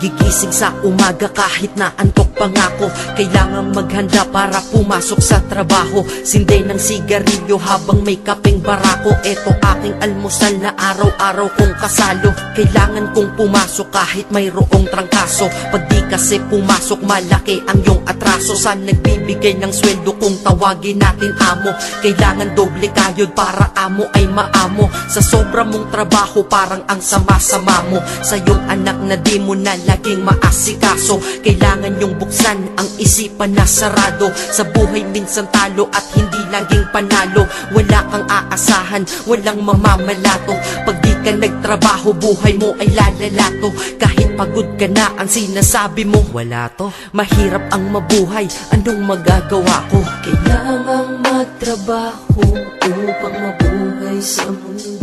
Gigising sa umaga kahit na antok pa nga ako. Kailangang maghanda para pumasok sa trabaho. Sinday ng sigarilyo habang may kapeng barako. Eto aking almusal na araw-araw kong kasalo. Kailangan kong pumasok kahit mayroong trangkaso. Pag di kasi pumasok malaki ang iyong atraso. Sa nagbibigay ng sweldo kung tawagin natin amo. Kailangan doble kayod para amo ay maamo. Sa sobra mong trabaho parang ang sama-sama mo. Sa iyong anak na di mo na laging maasikaso. Kailangan yung buksan ang isipan na sarado. Sa buhay minsan talo at hindi laging panalo. Wala kang aasahan, walang mamamalato. Pag di ka nagtrabaho, buhay mo ay lalalato. Kahit pagod ka na, ang sinasabi mo wala to. Mahirap ang mabuhay, anong magagawa ko? Kailangang magtrabaho upang mabuhay sa mundo.